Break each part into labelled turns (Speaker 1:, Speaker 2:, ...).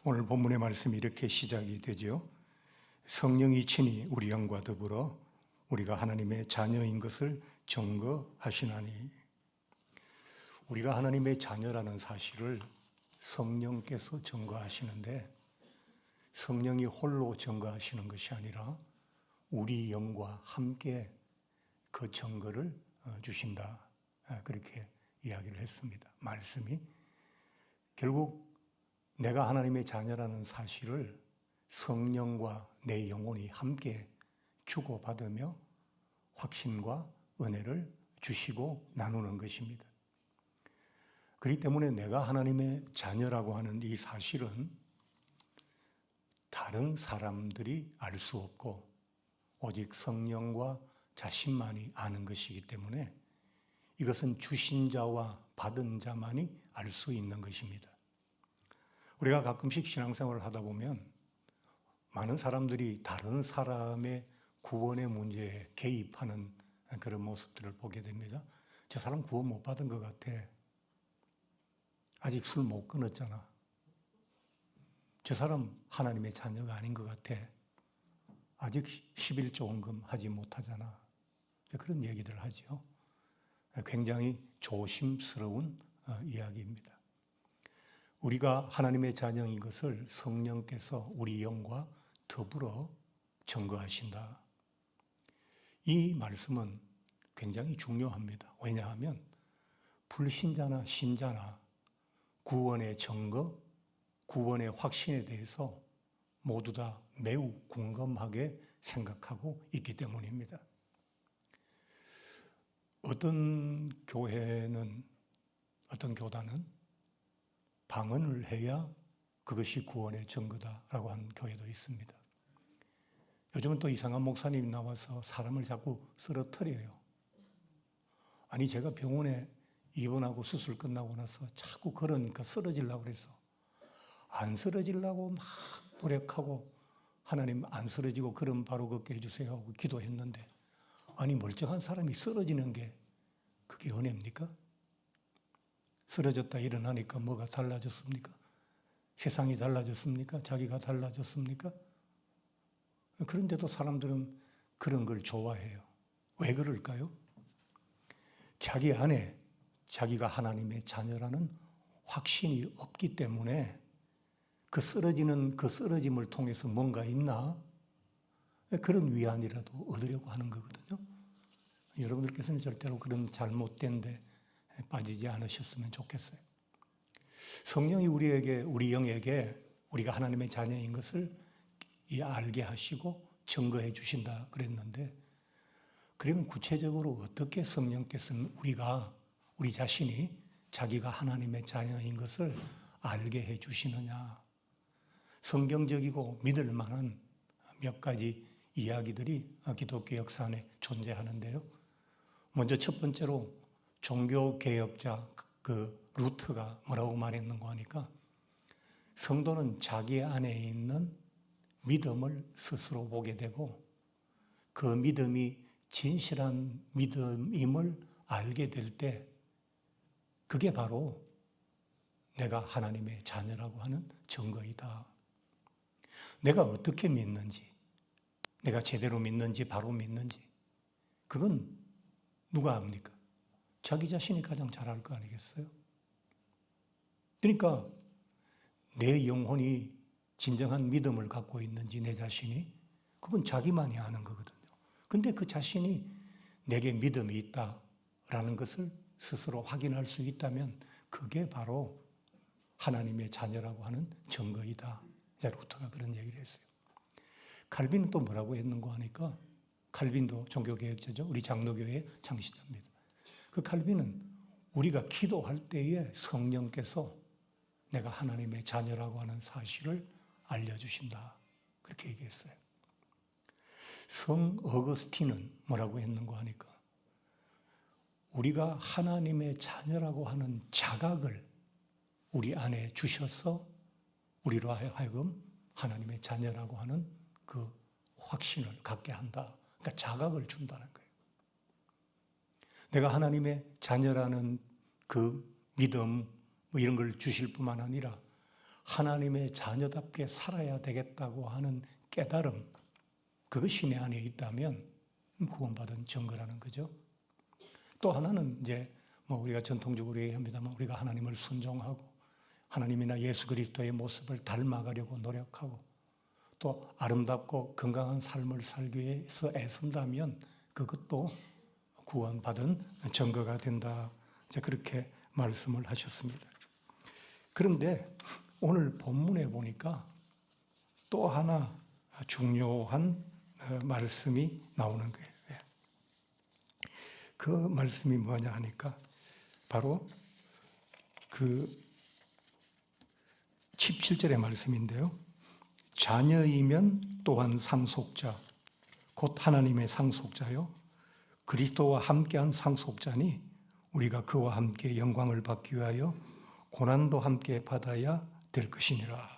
Speaker 1: 오늘 본문의 말씀이 이렇게 시작이 되죠. 성령이 친히 우리 영과 더불어 우리가 하나님의 자녀인 것을 증거하시나니. 우리가 하나님의 자녀라는 사실을 성령께서 증거하시는데, 성령이 홀로 증거하시는 것이 아니라 우리 영과 함께 그 증거를 주신다, 그렇게 이야기를 했습니다. 말씀이 결국 내가 하나님의 자녀라는 사실을 성령과 내 영혼이 함께 주고받으며 확신과 은혜를 주시고 나누는 것입니다. 그렇기 때문에 내가 하나님의 자녀라고 하는 이 사실은 다른 사람들이 알 수 없고 오직 성령과 자신만이 아는 것이기 때문에 이것은 주신 자와 받은 자만이 알 수 있는 것입니다. 우리가 가끔씩 신앙생활을 하다 보면 많은 사람들이 다른 사람의 구원의 문제에 개입하는 그런 모습들을 보게 됩니다. 저 사람 구원 못 받은 것 같아. 아직 술 못 끊었잖아. 저 사람 하나님의 자녀가 아닌 것 같아. 아직 11조 원금 하지 못하잖아. 그런 얘기들을 하죠. 굉장히 조심스러운 이야기입니다. 우리가 하나님의 자녀인 것을 성령께서 우리 영과 더불어 증거하신다. 이 말씀은 굉장히 중요합니다. 왜냐하면 불신자나 신자나 구원의 증거, 구원의 확신에 대해서 모두 다 매우 궁금하게 생각하고 있기 때문입니다. 어떤 교회는, 어떤 교단은 방언을 해야 그것이 구원의 증거다라고 하는 교회도 있습니다. 요즘은 또 이상한 목사님이 나와서 사람을 자꾸 쓰러뜨려요. 아니, 제가 병원에 입원하고 수술 끝나고 나서 자꾸 걸으니까 쓰러지려고 그래서 안 쓰러지려고 막 노력하고 하나님 안 쓰러지고 걸음 바로 걷게 해주세요 하고 기도했는데, 아니 멀쩡한 사람이 쓰러지는 게 그게 은혜입니까? 쓰러졌다 일어나니까 뭐가 달라졌습니까? 세상이 달라졌습니까? 자기가 달라졌습니까? 그런데도 사람들은 그런 걸 좋아해요. 왜 그럴까요? 자기 안에 자기가 하나님의 자녀라는 확신이 없기 때문에 그 쓰러지는 그 쓰러짐을 통해서 뭔가 있나? 그런 위안이라도 얻으려고 하는 거거든요. 여러분들께서는 절대로 그런 잘못된 데 빠지지 않으셨으면 좋겠어요. 성령이 우리에게, 우리 영에게 우리가 하나님의 자녀인 것을 알게 하시고 증거해 주신다 그랬는데, 그러면 구체적으로 어떻게 성령께서는 우리 자신이 자기가 하나님의 자녀인 것을 알게 해 주시느냐? 성경적이고 믿을 만한 몇 가지 이야기들이 기독교 역사 안에 존재하는데요. 먼저 첫 번째로 종교개혁자 그 루터가 뭐라고 말했는가 하니까, 성도는 자기 안에 있는 믿음을 스스로 보게 되고 그 믿음이 진실한 믿음임을 알게 될 때 그게 바로 내가 하나님의 자녀라고 하는 증거이다. 내가 어떻게 믿는지, 내가 제대로 믿는지 바로 믿는지 그건 누가 압니까? 자기 자신이 가장 잘 알 거 아니겠어요? 그러니까 내 영혼이 진정한 믿음을 갖고 있는지 내 자신이, 그건 자기만이 아는 거거든요. 근데 그 자신이 내게 믿음이 있다라는 것을 스스로 확인할 수 있다면 그게 바로 하나님의 자녀라고 하는 증거이다. 루터가 그런 얘기를 했어요. 칼빈은 또 뭐라고 했는가 하니까, 칼빈도 종교개혁자죠. 우리 장로교회의 창시자입니다. 그 칼빈은 우리가 기도할 때에 성령께서 내가 하나님의 자녀라고 하는 사실을 알려주신다, 그렇게 얘기했어요. 성 어거스틴은 뭐라고 했는가 하니까, 우리가 하나님의 자녀라고 하는 자각을 우리 안에 주셔서 우리로 하여금 하나님의 자녀라고 하는 그 확신을 갖게 한다. 그러니까 자각을 준다는 거예요. 내가 하나님의 자녀라는 그 믿음 이런 걸 주실 뿐만 아니라 하나님의 자녀답게 살아야 되겠다고 하는 깨달음, 그것이 내 안에 있다면 구원받은 증거라는 거죠. 또 하나는 이제 우리가 전통적으로 얘기합니다만 우리가 하나님을 순종하고 하나님이나 예수 그리스도의 모습을 닮아가려고 노력하고 또 아름답고 건강한 삶을 살기 위해서 애쓴다면 그것도 구원받은 증거가 된다. 이제 그렇게 말씀을 하셨습니다. 그런데 오늘 본문에 보니까 또 하나 중요한 말씀이 나오는 거예요. 그 말씀이 뭐냐 하니까 바로 그 17절의 말씀인데요. 자녀이면 또한 상속자, 곧 하나님의 상속자요. 그리스도와 함께한 상속자니 우리가 그와 함께 영광을 받기 위하여 고난도 함께 받아야 될 것이니라.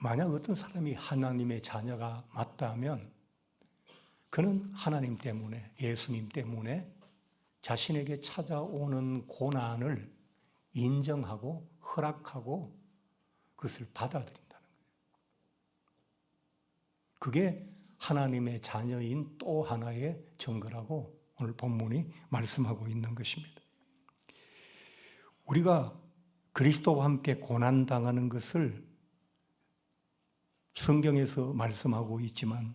Speaker 1: 만약 어떤 사람이 하나님의 자녀가 맞다면 그는 하나님 때문에, 예수님 때문에 자신에게 찾아오는 고난을 인정하고 허락하고 그것을 받아들인다는 거예요. 그게 하나님의 자녀인 또 하나의 증거라고 오늘 본문이 말씀하고 있는 것입니다. 우리가 그리스도와 함께 고난당하는 것을 성경에서 말씀하고 있지만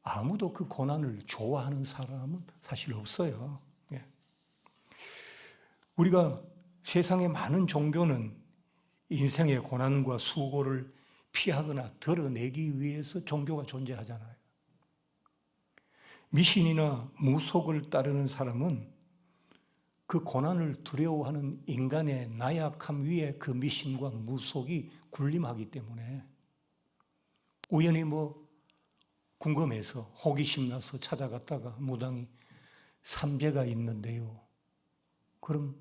Speaker 1: 아무도 그 고난을 좋아하는 사람은 사실 없어요. 우리가 세상의 많은 종교는 인생의 고난과 수고를 피하거나 덜어내기 위해서 종교가 존재하잖아요. 미신이나 무속을 따르는 사람은 그 고난을 두려워하는 인간의 나약함 위에 그 미신과 무속이 군림하기 때문에 우연히 궁금해서 호기심 나서 찾아갔다가 무당이 삼재가 있는데요. 그럼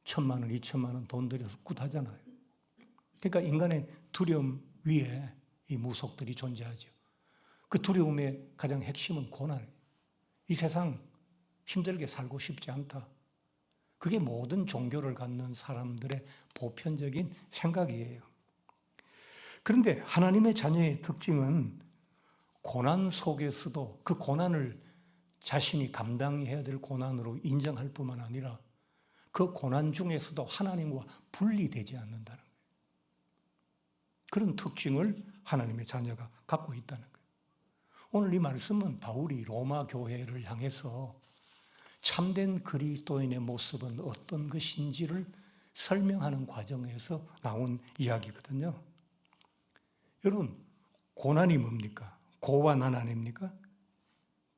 Speaker 1: 1,000만 원, 2,000만 원 돈 들여서 굿하잖아요. 그러니까 인간의 두려움 위에 이 무속들이 존재하죠. 그 두려움의 가장 핵심은 고난이에요. 이 세상 힘들게 살고 싶지 않다. 그게 모든 종교를 갖는 사람들의 보편적인 생각이에요. 그런데 하나님의 자녀의 특징은 고난 속에서도 그 고난을 자신이 감당해야 될 고난으로 인정할 뿐만 아니라 그 고난 중에서도 하나님과 분리되지 않는다는 거예요. 그런 특징을 하나님의 자녀가 갖고 있다는 거예요. 오늘 이 말씀은 바울이 로마 교회를 향해서 참된 그리스도인의 모습은 어떤 것인지를 설명하는 과정에서 나온 이야기거든요. 여러분, 고난이 뭡니까? 고와 난 아닙니까?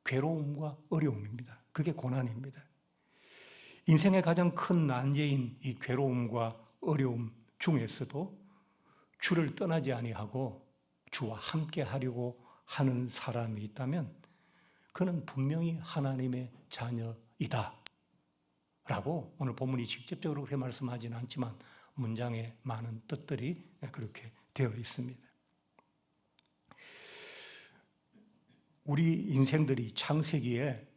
Speaker 1: 괴로움과 어려움입니다. 그게 고난입니다. 인생의 가장 큰 난제인 이 괴로움과 어려움 중에서도 주를 떠나지 아니하고 주와 함께 하려고 하는 사람이 있다면 그는 분명히 하나님의 자녀이다 라고 오늘 본문이 직접적으로 그렇게 말씀하지는 않지만 문장에 많은 뜻들이 그렇게 되어 있습니다. 우리 인생들이 창세기에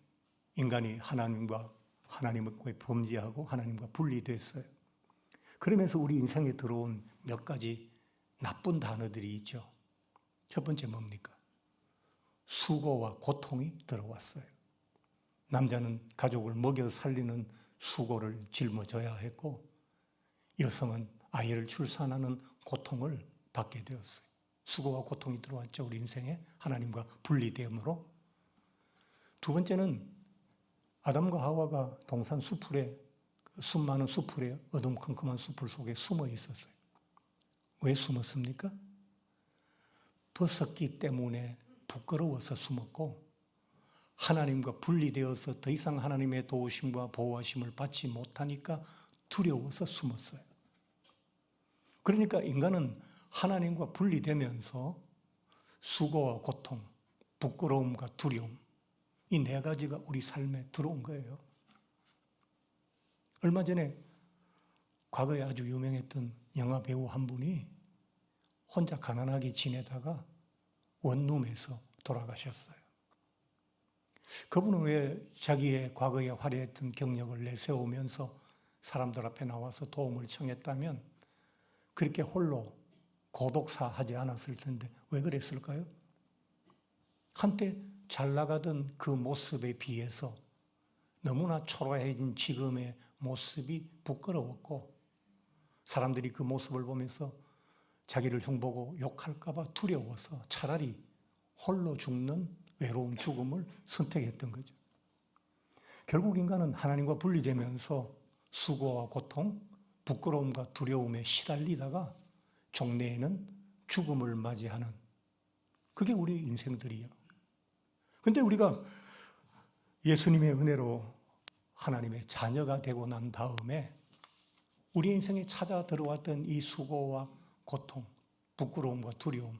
Speaker 1: 인간이 하나님과의 범죄하고 하나님과 분리됐어요. 그러면서 우리 인생에 들어온 몇 가지 나쁜 단어들이 있죠. 첫 번째 뭡니까? 수고와 고통이 들어왔어요. 남자는 가족을 먹여 살리는 수고를 짊어져야 했고 여성은 아이를 출산하는 고통을 받게 되었어요. 수고와 고통이 들어왔죠. 우리 인생에 하나님과 분리됨으로. 두 번째는 아담과 하와가 동산 수풀에 숲 많은 수풀에 어둠컴컴한 수풀 속에 숨어 있었어요. 왜 숨었습니까? 벗었기 때문에 부끄러워서 숨었고 하나님과 분리되어서 더 이상 하나님의 도우심과 보호하심을 받지 못하니까 두려워서 숨었어요. 그러니까 인간은 하나님과 분리되면서 수고와 고통, 부끄러움과 두려움 이 네 가지가 우리 삶에 들어온 거예요. 얼마 전에 과거에 아주 유명했던 영화 배우 한 분이 혼자 가난하게 지내다가 원룸에서 돌아가셨어요. 그분은 왜 자기의 과거에 화려했던 경력을 내세우면서 사람들 앞에 나와서 도움을 청했다면 그렇게 홀로 고독사 하지 않았을 텐데 왜 그랬을까요? 한때 잘 나가던 그 모습에 비해서 너무나 초라해진 지금의 모습이 부끄러웠고 사람들이 그 모습을 보면서 자기를 흉보고 욕할까 봐 두려워서 차라리 홀로 죽는 외로운 죽음을 선택했던 거죠. 결국 인간은 하나님과 분리되면서 수고와 고통, 부끄러움과 두려움에 시달리다가 종래에는 죽음을 맞이하는 그게 우리 인생들이에요. 근데 우리가 예수님의 은혜로 하나님의 자녀가 되고 난 다음에 우리 인생에 찾아 들어왔던 이 수고와 고통, 부끄러움과 두려움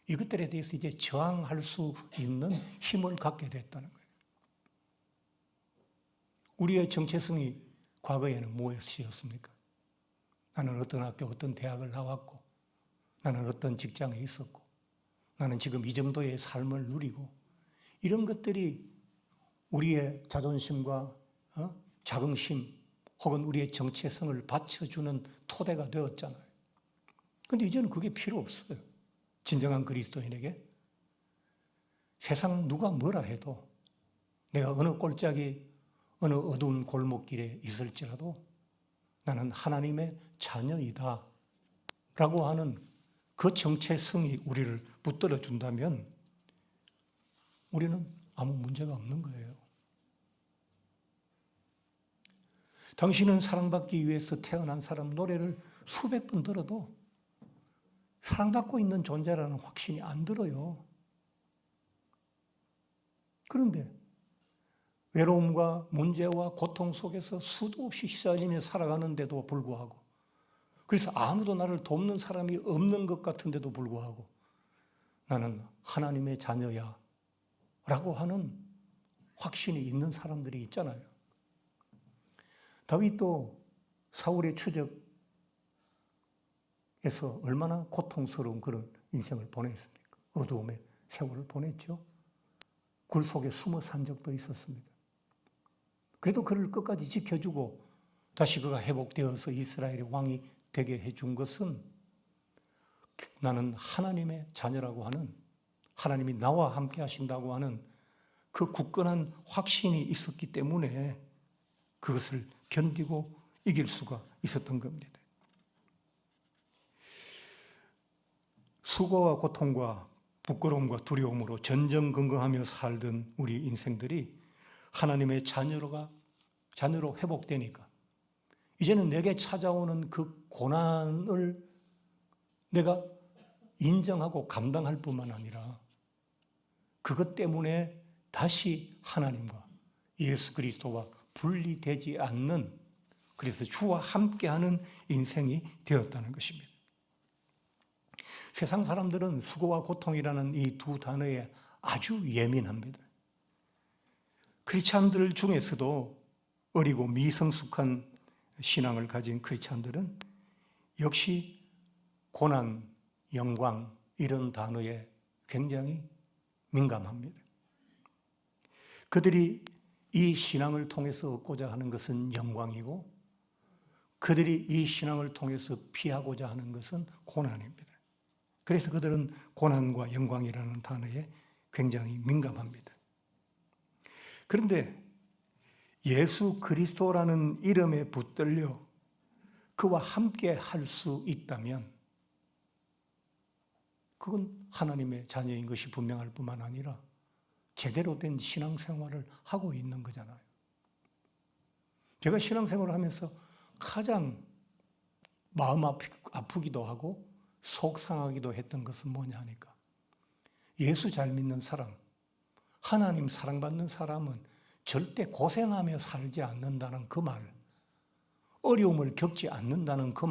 Speaker 1: 이것들에 대해서 이제 저항할 수 있는 힘을 갖게 됐다는 거예요. 우리의 정체성이 과거에는 무엇이었습니까? 나는 어떤 학교, 어떤 대학을 나왔고 나는 어떤 직장에 있었고 나는 지금 이 정도의 삶을 누리고 이런 것들이 우리의 자존심과 자긍심 혹은 우리의 정체성을 받쳐주는 토대가 되었잖아요. 그런데 이제는 그게 필요 없어요. 진정한 그리스도인에게 세상 누가 뭐라 해도 내가 어느 골짜기 어느 어두운 골목길에 있을지라도 나는 하나님의 자녀이다 라고 하는 그 정체성이 우리를 붙들어 준다면 우리는 아무 문제가 없는 거예요. 당신은 사랑받기 위해서 태어난 사람 노래를 수백 번 들어도 사랑받고 있는 존재라는 확신이 안 들어요. 그런데 외로움과 문제와 고통 속에서 수도 없이 시달리며 살아가는데도 불구하고 그래서 아무도 나를 돕는 사람이 없는 것 같은데도 불구하고 나는 하나님의 자녀야 라고 하는 확신이 있는 사람들이 있잖아요. 다윗도 사울의 추적에서 얼마나 고통스러운 그런 인생을 보냈습니까? 어두움의 세월을 보냈죠. 굴 속에 숨어 산 적도 있었습니다. 그래도 그를 끝까지 지켜주고 다시 그가 회복되어서 이스라엘의 왕이 되게 해준 것은 나는 하나님의 자녀라고 하는 하나님이 나와 함께 하신다고 하는 그 굳건한 확신이 있었기 때문에 그것을 견디고 이길 수가 있었던 겁니다. 수고와 고통과 부끄러움과 두려움으로 전전긍긍하며 살던 우리 인생들이 하나님의 자녀로 회복되니까 이제는 내게 찾아오는 그 고난을 내가 인정하고 감당할 뿐만 아니라 그것 때문에 다시 하나님과 예수 그리스도와 분리되지 않는 그래서 주와 함께하는 인생이 되었다는 것입니다. 세상 사람들은 수고와 고통이라는 이 두 단어에 아주 예민합니다. 크리스찬들 중에서도 어리고 미성숙한 신앙을 가진 크리스찬들은 역시 고난, 영광 이런 단어에 굉장히 민감합니다. 그들이 이 신앙을 통해서 얻고자 하는 것은 영광이고 그들이 이 신앙을 통해서 피하고자 하는 것은 고난입니다. 그래서 그들은 고난과 영광이라는 단어에 굉장히 민감합니다. 그런데 예수 그리스도라는 이름에 붙들려 그와 함께 할 수 있다면 그건 하나님의 자녀인 것이 분명할 뿐만 아니라 제대로 된 신앙생활을 하고 있는 거잖아요. 제가 신앙생활을 하면서 가장 마음 아프기도 하고 속상하기도 했던 것은 뭐냐 하니까 예수 잘 믿는 사람, 하나님 사랑받는 사람은 절대 고생하며 살지 않는다는 그 말, 어려움을 겪지 않는다는 그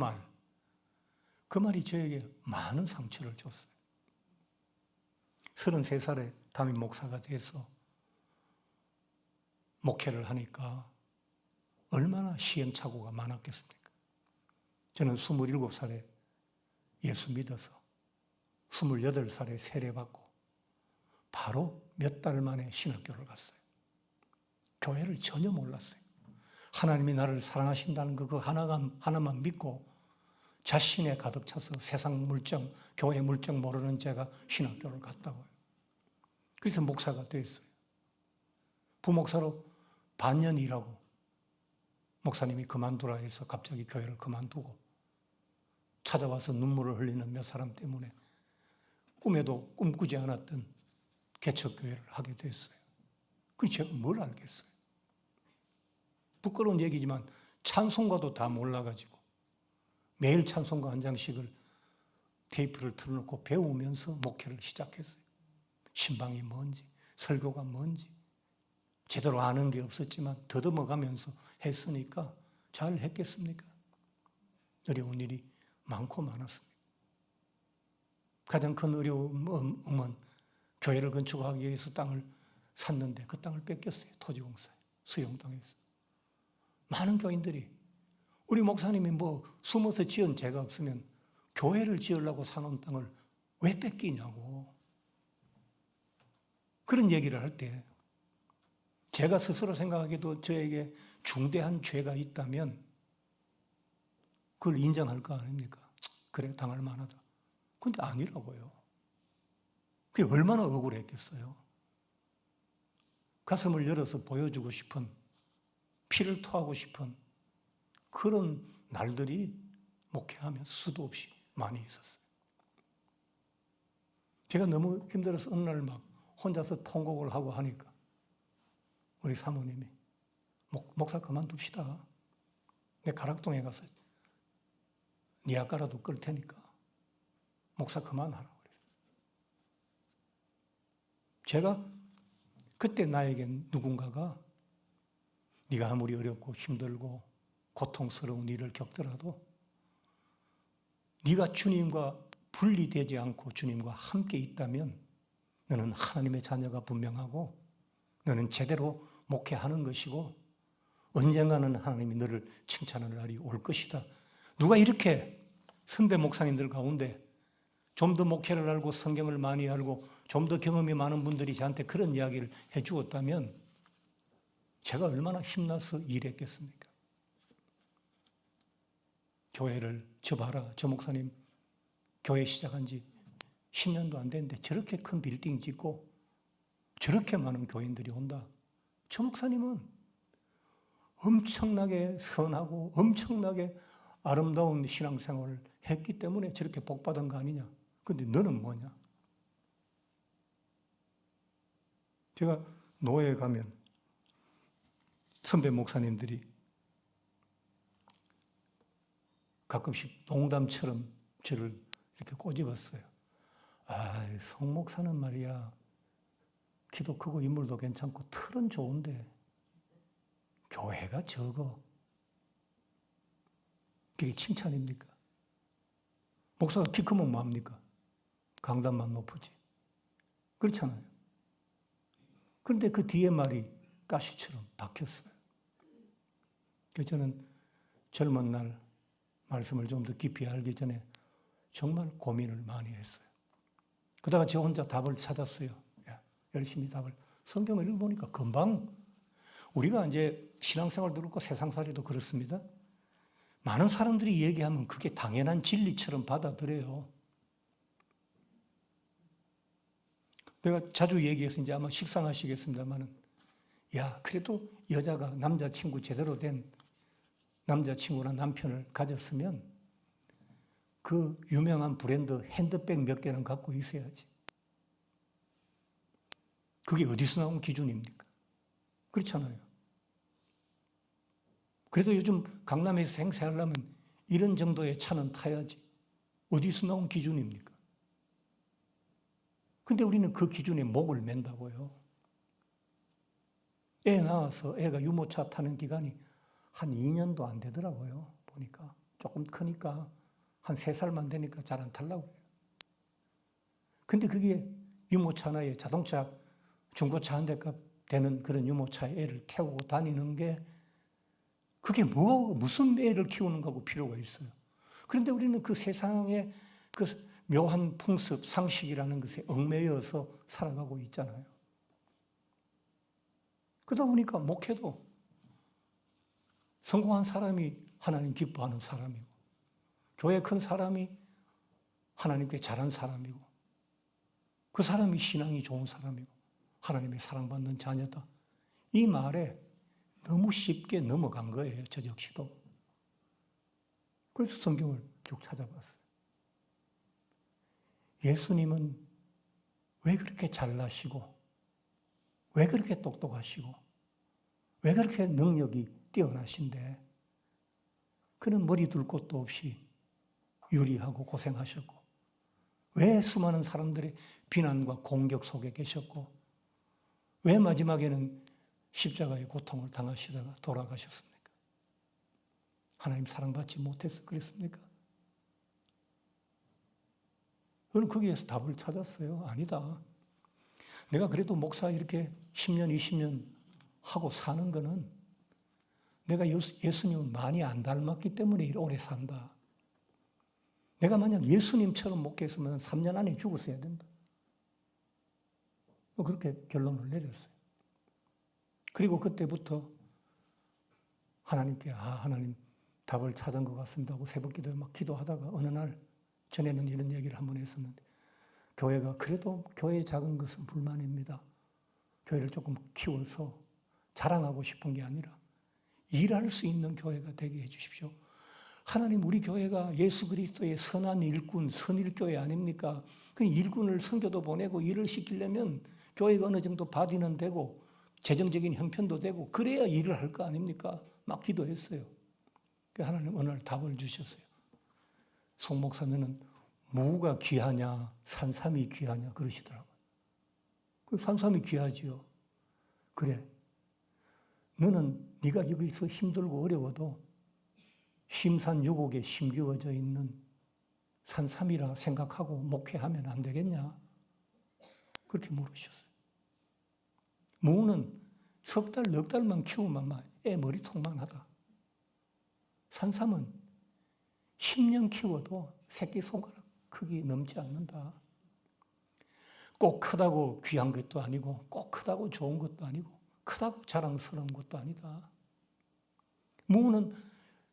Speaker 1: 말이 저에게 많은 상처를 줬어요. 33살에 담임 목사가 돼서 목회를 하니까 얼마나 시행착오가 많았겠습니까? 저는 27살에 예수 믿어서 28살에 세례받고 바로 몇 달 만에 신학교를 갔어요. 교회를 전혀 몰랐어요. 하나님이 나를 사랑하신다는 거 하나만 믿고 자신에 가득 차서 세상 물정, 교회 물정 모르는 제가 신학교를 갔다고요. 그래서 목사가 됐어요. 부목사로 반년 일하고 목사님이 그만두라 해서 갑자기 교회를 그만두고 찾아와서 눈물을 흘리는 몇 사람 때문에 꿈에도 꿈꾸지 않았던 개척교회를 하게 됐어요. 그 제가 뭘 알겠어요. 부끄러운 얘기지만 찬송가도 다 몰라가지고 매일 찬송가 한 장씩을 테이프를 틀어놓고 배우면서 목회를 시작했어요. 신방이 뭔지, 설교가 뭔지 제대로 아는 게 없었지만 더듬어가면서 했으니까 잘 했겠습니까? 어려운 일이 많고 많았습니다. 가장 큰 어려움은 교회를 건축하기 위해서 땅을 샀는데 그 땅을 뺏겼어요. 토지공사에, 수용당에서. 많은 교인들이 우리 목사님이 뭐 숨어서 지은 죄가 없으면 교회를 지으려고 사놓은 땅을 왜 뺏기냐고 그런 얘기를 할 때 제가 스스로 생각하기에도 저에게 중대한 죄가 있다면 그걸 인정할 거 아닙니까? 그래, 당할 만하다. 근데 아니라고요. 그게 얼마나 억울했겠어요. 가슴을 열어서 보여주고 싶은, 피를 토하고 싶은 그런 날들이 목회하면서 수도 없이 많이 있었어요. 제가 너무 힘들어서 어느 날 막 혼자서 통곡을 하고 하니까 우리 사모님이 목사 그만둡시다. 내 가락동에 가서 네 아까라도 끌 테니까 목사 그만하라고 그랬어요. 제가 그때 나에겐 누군가가 네가 아무리 어렵고 힘들고 고통스러운 일을 겪더라도 네가 주님과 분리되지 않고 주님과 함께 있다면 너는 하나님의 자녀가 분명하고 너는 제대로 목회하는 것이고 언젠가는 하나님이 너를 칭찬하는 날이 올 것이다. 누가 이렇게 선배 목사님들 가운데 좀 더 목회를 알고 성경을 많이 알고 좀 더 경험이 많은 분들이 저한테 그런 이야기를 해 주었다면 제가 얼마나 힘나서 일했겠습니까? 교회를 저 봐라, 저 목사님 교회 시작한 지 10년도 안 됐는데 저렇게 큰 빌딩 짓고 저렇게 많은 교인들이 온다. 저 목사님은 엄청나게 선하고 엄청나게 아름다운 신앙생활을 했기 때문에 저렇게 복받은 거 아니냐. 근데 너는 뭐냐? 제가 노예에 가면 선배 목사님들이 가끔씩 농담처럼 저를 이렇게 꼬집었어요. 아, 송 목사는 말이야. 키도 크고 인물도 괜찮고 틀은 좋은데 교회가 적어. 그게 칭찬입니까? 목사가 키 크면 뭐합니까? 강단만 높으지. 그렇잖아요. 그런데 그 뒤에 말이 가시처럼 박혔어요. 그래서 저는 젊은 날 말씀을 좀 더 깊이 알기 전에 정말 고민을 많이 했어요. 그러다가 저 혼자 답을 찾았어요. 열심히 답을. 성경을 읽어보니까 금방 우리가 이제 신앙생활도 그렇고 세상살이도 그렇습니다. 많은 사람들이 얘기하면 그게 당연한 진리처럼 받아들여요. 내가 자주 얘기해서 이제 아마 식상하시겠습니다만은 야, 그래도 여자가 남자친구 제대로 된 남자친구나 남편을 가졌으면 그 유명한 브랜드 핸드백 몇 개는 갖고 있어야지. 그게 어디서 나온 기준입니까? 그렇잖아요. 그래도 요즘 강남에서 행세하려면 이런 정도의 차는 타야지. 어디서 나온 기준입니까? 근데 우리는 그 기준에 목을 맨다고요. 애 낳아서 애가 유모차 타는 기간이 한 2년도 안 되더라고요. 보니까 조금 크니까 한 3살만 되니까 잘 안 타려고 해요. 근데 그게 유모차 하나에 자동차 중고차 한 대값 되는 그런 유모차에 애를 태우고 다니는 게 그게 무슨 애를 키우는 거고 필요가 있어요. 그런데 우리는 그 세상의 그 묘한 풍습, 상식이라는 것에 얽매여서 살아가고 있잖아요. 그러다 보니까 목회도 성공한 사람이 하나님 기뻐하는 사람이고 교회 큰 사람이 하나님께 잘한 사람이고 그 사람이 신앙이 좋은 사람이고 하나님의 사랑받는 자녀다. 이 말에 너무 쉽게 넘어간 거예요. 저 역시도. 그래서 성경을 쭉 찾아봤어요. 예수님은 왜 그렇게 잘나시고 왜 그렇게 똑똑하시고 왜 그렇게 능력이 뛰어나신데 그는 머리 둘 곳도 없이 유리하고 고생하셨고 왜 수많은 사람들의 비난과 공격 속에 계셨고 왜 마지막에는 십자가의 고통을 당하시다가 돌아가셨습니까? 하나님 사랑받지 못해서 그랬습니까? 저는 거기에서 답을 찾았어요. 아니다. 내가 그래도 목사 이렇게 10년, 20년 하고 사는 거는 내가 예수님을 많이 안 닮았기 때문에 오래 산다. 내가 만약 예수님처럼 목회했으면 3년 안에 죽었어야 된다. 그렇게 결론을 내렸어요. 그리고 그때부터 하나님께 하나님 답을 찾은 것 같습니다 하고 새벽기도에 막 기도하다가 어느 날 전에는 이런 얘기를 한번 했었는데 교회가 그래도 교회의 작은 것은 불만입니다. 교회를 조금 키워서 자랑하고 싶은 게 아니라 일할 수 있는 교회가 되게 해 주십시오. 하나님 우리 교회가 예수 그리스도의 선한 일꾼, 선일교회 아닙니까? 그 일꾼을 선교도 보내고 일을 시키려면 교회가 어느 정도 바디는 되고 재정적인 형편도 되고 그래야 일을 할 거 아닙니까? 막 기도했어요. 하나님 어느 날 답을 주셨어요. 송 목사 너는 무가 귀하냐 산삼이 귀하냐 그러시더라고요. 그 산삼이 귀하지요. 그래. 너는 네가 여기서 힘들고 어려워도 심산유곡에 심기워져 있는 산삼이라 생각하고 목회하면 안 되겠냐? 그렇게 물으셨어요. 무는 석 달, 넉 달만 키우면 애 머리통만 하다. 산삼은 10년 키워도 새끼손가락 크기 넘지 않는다. 꼭 크다고 귀한 것도 아니고 꼭 크다고 좋은 것도 아니고 크다고 자랑스러운 것도 아니다. 무는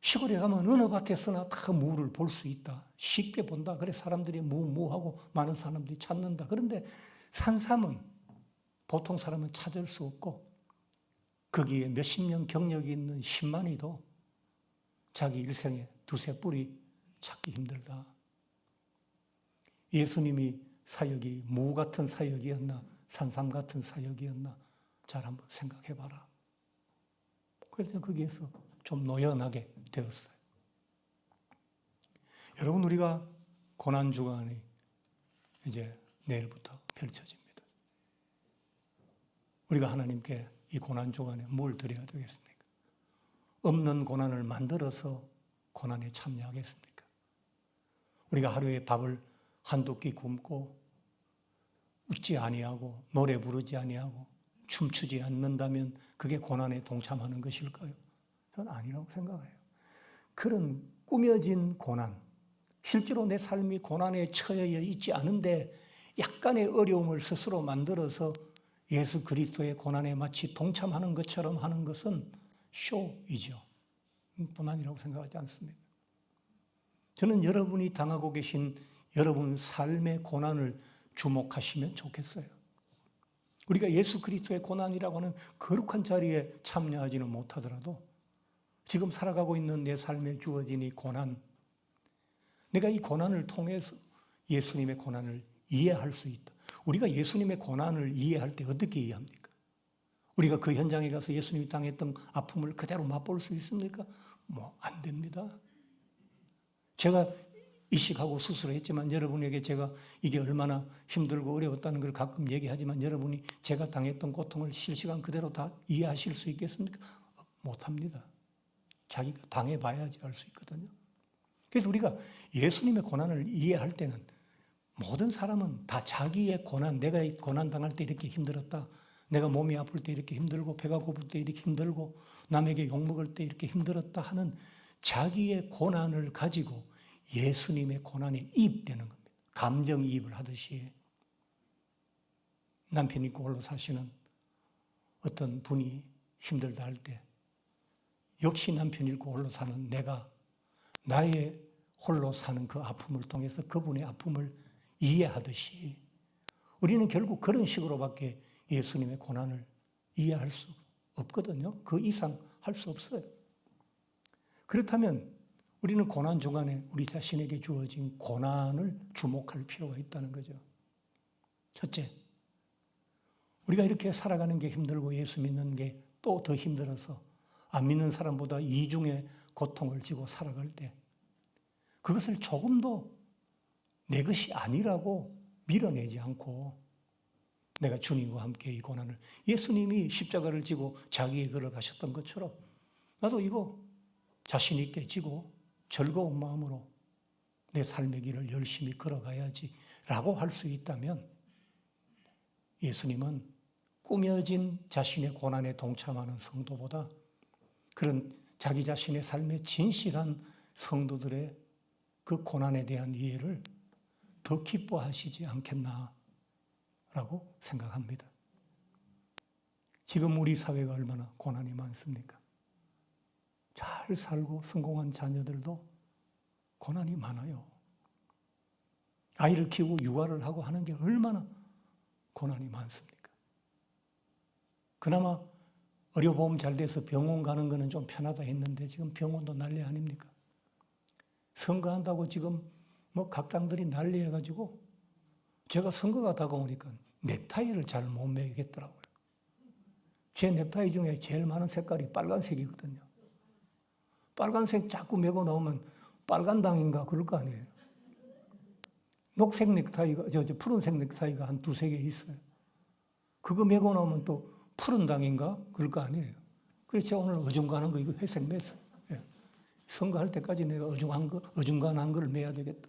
Speaker 1: 시골에 가면 어느 밭에서나 다 무를 볼 수 있다. 쉽게 본다. 그래서 사람들이 무하고 많은 사람들이 찾는다. 그런데 산삼은 보통 사람은 찾을 수 없고 거기에 몇십 년 경력이 있는 신만이도 자기 일생에 두세 뿌리 찾기 힘들다. 예수님이 사역이 무 같은 사역이었나 산삼 같은 사역이었나 잘 한번 생각해봐라. 그래서 거기에서 좀 노연하게 되었어요. 여러분 우리가 고난주간이 이제 내일부터 펼쳐집니다. 우리가 하나님께 이 고난주간에 뭘 드려야 되겠습니까? 없는 고난을 만들어서 고난에 참여하겠습니까? 우리가 하루에 밥을 한두 끼 굶고 웃지 아니하고 노래 부르지 아니하고 춤추지 않는다면 그게 고난에 동참하는 것일까요? 저는 아니라고 생각해요. 그런 꾸며진 고난, 실제로 내 삶이 고난에 처해 있지 않은데 약간의 어려움을 스스로 만들어서 예수 그리스도의 고난에 마치 동참하는 것처럼 하는 것은 쇼이죠. 고난이라고 생각하지 않습니다. 저는 여러분이 당하고 계신 여러분 삶의 고난을 주목하시면 좋겠어요. 우리가 예수 그리스도의 고난이라고 하는 거룩한 자리에 참여하지는 못하더라도 지금 살아가고 있는 내 삶에 주어진 이 고난, 내가 이 고난을 통해서 예수님의 고난을 이해할 수 있다. 우리가 예수님의 고난을 이해할 때 어떻게 이해합니까? 우리가 그 현장에 가서 예수님이 당했던 아픔을 그대로 맛볼 수 있습니까? 안 됩니다. 제가 이식하고 수술했지만 여러분에게 제가 이게 얼마나 힘들고 어려웠다는 걸 가끔 얘기하지만 여러분이 제가 당했던 고통을 실시간 그대로 다 이해하실 수 있겠습니까? 못합니다. 자기가 당해봐야지 알 수 있거든요. 그래서 우리가 예수님의 고난을 이해할 때는 모든 사람은 다 자기의 고난, 내가 고난 당할 때 이렇게 힘들었다. 내가 몸이 아플 때 이렇게 힘들고 배가 고플 때 이렇게 힘들고 남에게 욕먹을 때 이렇게 힘들었다 하는 자기의 고난을 가지고 예수님의 고난에 이입되는 겁니다. 감정이입을 하듯이 남편 있고 홀로 사시는 어떤 분이 힘들다 할 때 역시 남편 있고 홀로 사는 내가 나의 홀로 사는 그 아픔을 통해서 그분의 아픔을 이해하듯이 우리는 결국 그런 식으로밖에 예수님의 고난을 이해할 수 없거든요. 그 이상 할 수 없어요. 그렇다면 우리는 고난 주간에 우리 자신에게 주어진 고난을 주목할 필요가 있다는 거죠. 첫째, 우리가 이렇게 살아가는 게 힘들고 예수 믿는 게 또 더 힘들어서 안 믿는 사람보다 이중의 고통을 지고 살아갈 때 그것을 조금도 내 것이 아니라고 밀어내지 않고 내가 주님과 함께 이 고난을 예수님이 십자가를 지고 자기의 걸어 가셨던 것처럼 나도 이거 자신 있게 지고 즐거운 마음으로 내 삶의 길을 열심히 걸어가야지 라고 할 수 있다면 예수님은 꾸며진 자신의 고난에 동참하는 성도보다 그런 자기 자신의 삶에 진실한 성도들의 그 고난에 대한 이해를 더 기뻐하시지 않겠나라고 생각합니다. 지금 우리 사회가 얼마나 고난이 많습니까? 잘 살고 성공한 자녀들도 고난이 많아요. 아이를 키우고 육아를 하고 하는 게 얼마나 고난이 많습니까? 그나마 의료보험 잘 돼서 병원 가는 거는 좀 편하다 했는데 지금 병원도 난리 아닙니까? 선거한다고 지금 뭐 각 당들이 난리 해가지고 제가 선거가 다가오니까 넥타이를 잘 못 매겠더라고요. 제 넥타이 중에 제일 많은 색깔이 빨간색이거든요. 빨간색 자꾸 매고 나오면 빨간당인가 그럴 거 아니에요. 녹색 넥타이가, 푸른색 넥타이가 한 두세 개 있어요. 그거 매고 나오면 또 푸른 당인가 그럴 거 아니에요. 그래서 제가 오늘 어중간한 거 이거 회색 맸어요. 예. 선거할 때까지 내가 어중간한 거를 매야 되겠다.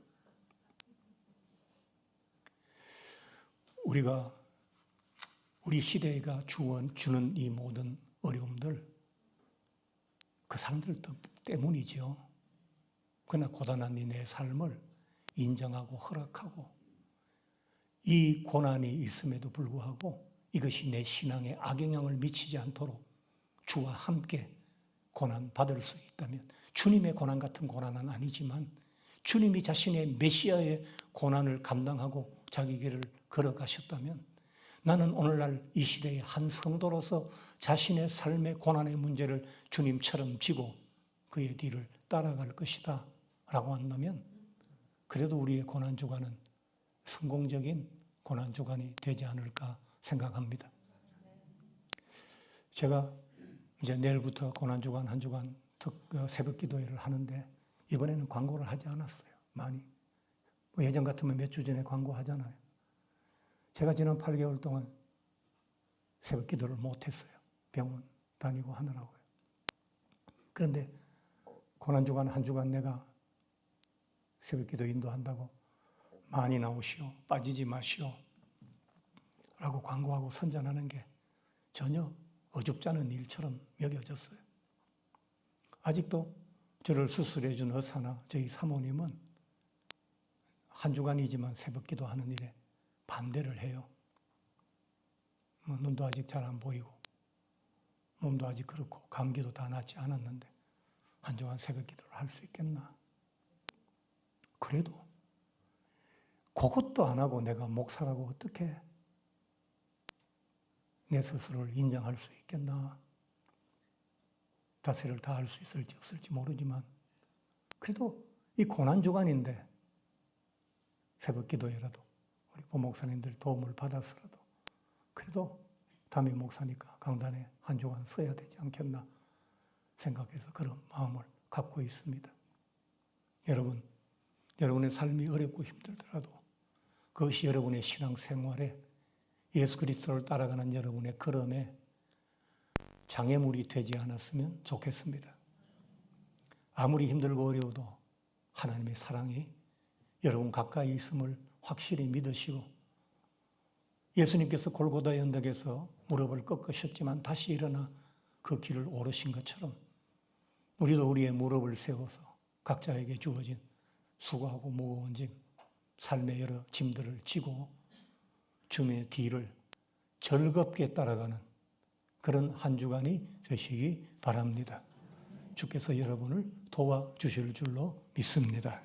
Speaker 1: 우리 시대가 주는 이 모든 어려움들, 그 사람들 때문이죠. 그러나 고단한 내 삶을 인정하고 허락하고 이 고난이 있음에도 불구하고 이것이 내 신앙에 악영향을 미치지 않도록 주와 함께 고난 받을 수 있다면 주님의 고난 같은 고난은 아니지만 주님이 자신의 메시아의 고난을 감당하고 자기 길을 걸어가셨다면 나는 오늘날 이 시대의 한 성도로서 자신의 삶의 고난의 문제를 주님처럼 지고 그의 뒤를 따라갈 것이다 라고 한다면 그래도 우리의 고난주간은 성공적인 고난주간이 되지 않을까 생각합니다. 제가 이제 내일부터 고난주간 한 주간 새벽 기도회를 하는데 이번에는 광고를 하지 않았어요. 많이. 예전 같으면 몇 주 전에 광고하잖아요. 제가 지난 8개월 동안 새벽 기도를 못했어요. 병원 다니고 하느라고요. 그런데 고난주간 한 주간 내가 새벽 기도 인도한다고 많이 나오시오. 빠지지 마시오. 라고 광고하고 선전하는 게 전혀 어줍지 않은 일처럼 여겨졌어요. 아직도 저를 수술해 준 의사나 저희 사모님은 한 주간이지만 새벽 기도하는 일에 반대를 해요. 눈도 아직 잘 안 보이고 몸도 아직 그렇고 감기도 다 낫지 않았는데 한 주간 새벽 기도를 할 수 있겠나. 그래도 그것도 안 하고 내가 목사라고 어떻게 내 스스로를 인정할 수 있겠나. 자세를 다 할 수 있을지 없을지 모르지만 그래도 이 고난주간인데 새벽 기도회라도 우리 부목사님들 도움을 받아서라도 그래도 담임 목사니까 강단에 한 주간 서야 되지 않겠나 생각해서 그런 마음을 갖고 있습니다. 여러분, 여러분의 삶이 어렵고 힘들더라도 그것이 여러분의 신앙생활에 예수 그리스도를 따라가는 여러분의 걸음에 장애물이 되지 않았으면 좋겠습니다. 아무리 힘들고 어려워도 하나님의 사랑이 여러분 가까이 있음을 확실히 믿으시고 예수님께서 골고다의 언덕에서 무릎을 꺾으셨지만 다시 일어나 그 길을 오르신 것처럼 우리도 우리의 무릎을 세워서 각자에게 주어진 수고하고 무거운 짐, 삶의 여러 짐들을 지고 주님의 뒤를 즐겁게 따라가는 그런 한 주간이 되시기 바랍니다. 주께서 여러분을 도와주실 줄로 믿습니다.